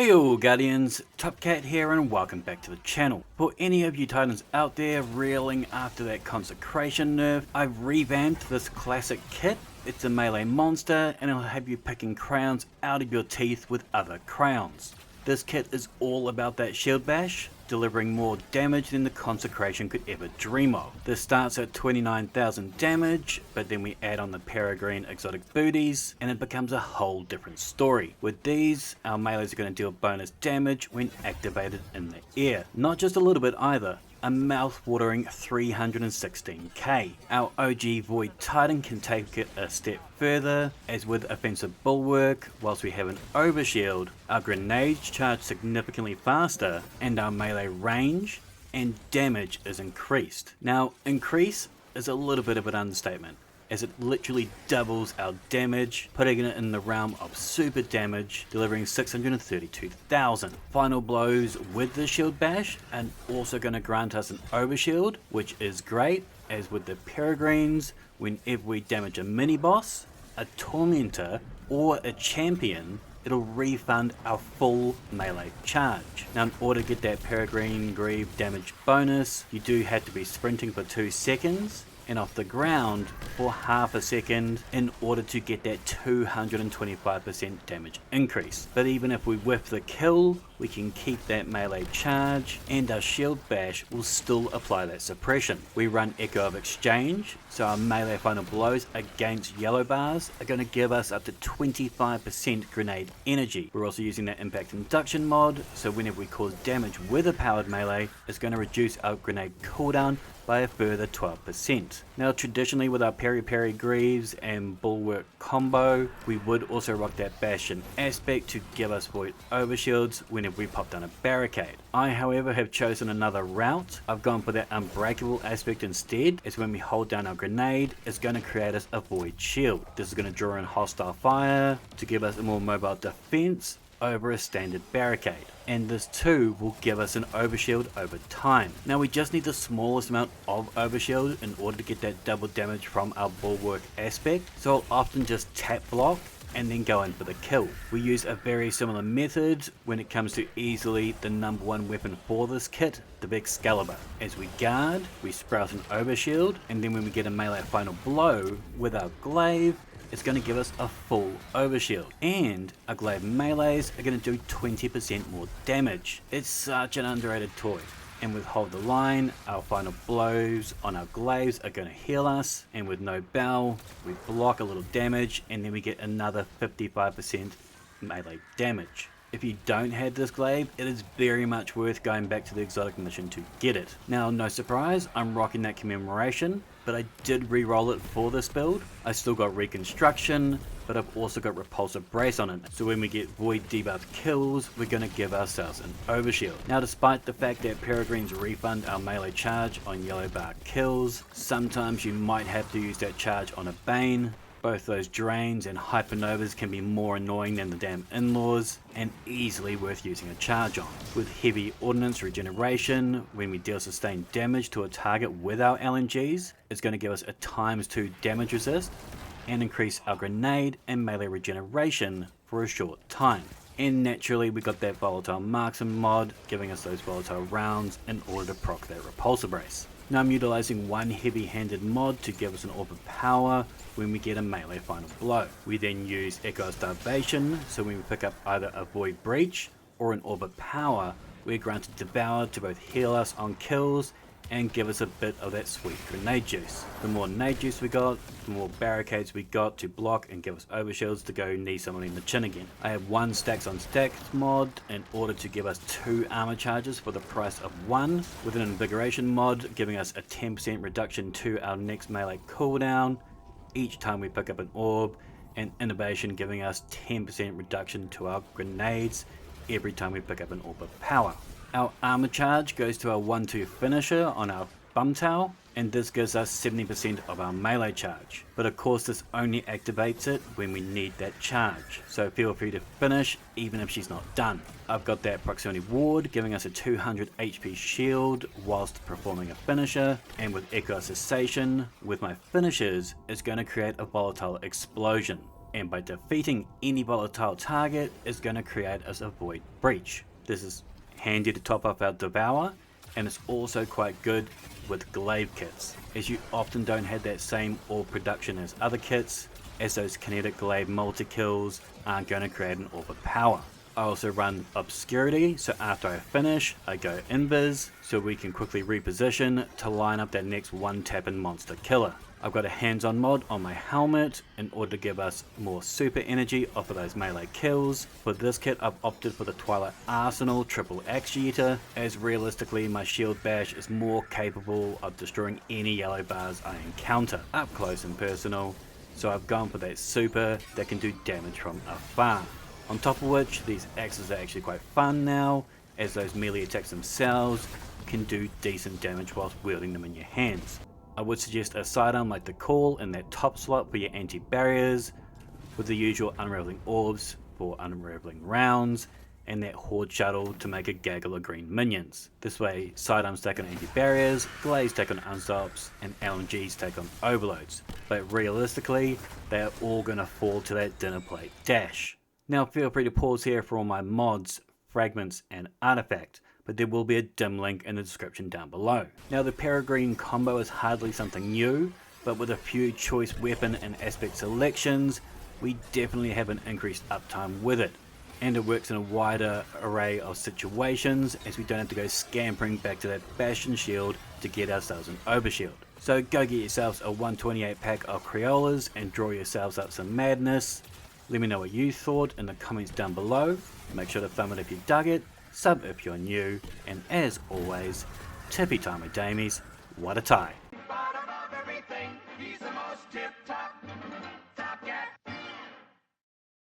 Hey all Guardians, Top Cat here and welcome back to the channel. For any of you Titans out there reeling after that Consecration nerf, I've revamped this classic kit. It's a melee monster and it'll have you picking crowns out of your teeth with other crowns. This kit is all about that shield bash, delivering more damage than the Consecration could ever dream of. This starts at 29,000 damage, but then we add on the Peregrine exotic booties, and it becomes a whole different story. With these, our melees are going to deal bonus damage when activated in the air. Not just a little bit either. A mouth-watering 316k. Our OG Void Titan can take it a step further, as with offensive bulwark, whilst we have an overshield, our grenades charge significantly faster, and our melee range and damage is increased. Now, increase is a little bit of an understatement, as it literally doubles our damage, putting it in the realm of super damage, delivering 632,000. Final blows with the shield bash and also going to grant us an overshield, which is great, as with the Peregrines, whenever we damage a mini boss, a tormentor, or a champion, it'll refund our full melee charge. Now, in order to get that Peregrine Greave damage bonus, you do have to be sprinting for 2 seconds, and off the ground for half a second in order to get that 225% damage increase. But even if we whiff the kill, we can keep that melee charge, and our shield bash will still apply that suppression. We run Echo of Exchange, so our melee final blows against yellow bars are going to give us up to 25% grenade energy. We're also using that impact induction mod, so whenever we cause damage with a powered melee, it's going to reduce our grenade cooldown by a further 12%. Now, traditionally with our Peri Greaves and Bulwark combo, we would also rock that Bastion aspect to give us void overshields whenever we pop down a barricade. I, however, have chosen another route. I've gone for that Unbreakable aspect instead, as when we hold down our grenade, it's going to create us a void shield. This is going to draw in hostile fire to give us a more mobile defense over a standard barricade, and this too will give us an overshield over time. Now, we just need the smallest amount of overshield in order to get that double damage from our Bulwark aspect, so I'll often just tap block and then go in for the kill. We use a very similar method when it comes to easily the number one weapon for this kit, the Excalibur. As we guard, we sprout an overshield, and then when we get a melee final blow with our glaive, it's going to give us a full overshield, and our glaive melees are going to do 20% more damage. It's such an underrated toy, and with Hold the Line, our final blows on our glaives are going to heal us, and with no bell, we block a little damage, and then we get another 55% melee damage. If you don't have this glaive, it is very much worth going back to the exotic mission to get it. Now, no surprise, I'm rocking that commemoration, but I did re-roll it for this build. I still got reconstruction, but I've also got repulsive brace on it. So when we get void debuff kills, we're going to give ourselves an overshield. Now, despite the fact that Peregrines refund our melee charge on yellow bar kills, sometimes you might have to use that charge on a Bane. Both those drains and hypernovas can be more annoying than the damn in-laws, and easily worth using a charge on. With heavy ordnance regeneration, when we deal sustained damage to a target with our LNGs, it's going to give us a ×2 damage resist, and increase our grenade and melee regeneration for a short time. And naturally, we got that volatile marksman mod, giving us those volatile rounds in order to proc that repulsor brace. Now, I'm utilizing one heavy-handed mod to give us an orb of power when we get a melee final blow. We then use Echo of Starvation, so when we pick up either a Void Breach or an orb of power, we're granted Devour to both heal us on kills and give us a bit of that sweet grenade juice. The more nade juice we got, the more barricades we got to block and give us overshields to go knee someone in the chin again. I have one stacks on stacks mod in order to give us 2 armor charges for the price of 1, with an invigoration mod giving us a 10% reduction to our next melee cooldown each time we pick up an orb, and innovation giving us 10% reduction to our grenades every time we pick up an orb of power. Our armor charge goes to our 1-2 finisher on our Bumtail, and this gives us 70% of our melee charge. But of course, this only activates it when we need that charge, so feel free to finish even if she's not done. I've got that proximity ward giving us a 200 HP shield whilst performing a finisher, and with Echo Cessation, with my finishers, it's going to create a volatile explosion. and by defeating any volatile target is going to create us a void breach. This is handy to top up our devour, and it's also quite good with glaive kits, as you often don't have that same orb production as other kits, as those kinetic glaive multi-kills aren't going to create an orb of power. I also run obscurity, so after I finish I go invis so we can quickly reposition to line up that next one tapping monster killer. I've got a hands-on mod on my helmet in order to give us more super energy off of those melee kills. For this kit I've opted for the Twilight Arsenal triple axe eater, as realistically my shield bash is more capable of destroying any yellow bars I encounter up close and personal, so I've gone for that super that can do damage from afar. On top of which, these axes are actually quite fun now, as those melee attacks themselves can do decent damage whilst wielding them in your hands. I would suggest a sidearm like the Call in that top slot for your anti-barriers, with the usual unraveling orbs for unraveling rounds, and that Horde shuttle to make a gaggle of green minions. This way, sidearms take on anti-barriers, glaives take on unstops, and LMGs take on overloads. But realistically, they are all going to fall to that dinner plate dash. Now feel free to pause here for all my mods, fragments, and artifact, but there will be a dim link in the description down below. Now the Peregrine combo is hardly something new, but with a few choice weapon and aspect selections, we definitely have an increased uptime with it. And it works in a wider array of situations, as we don't have to go scampering back to that Bastion shield to get ourselves an overshield. So go get yourselves a 128 pack of Crayolas and draw yourselves up some madness. Let me know what you thought in the comments down below. Make sure to thumb it if you dug it, sub if you're new, and as always, tippy time damies, what a tie.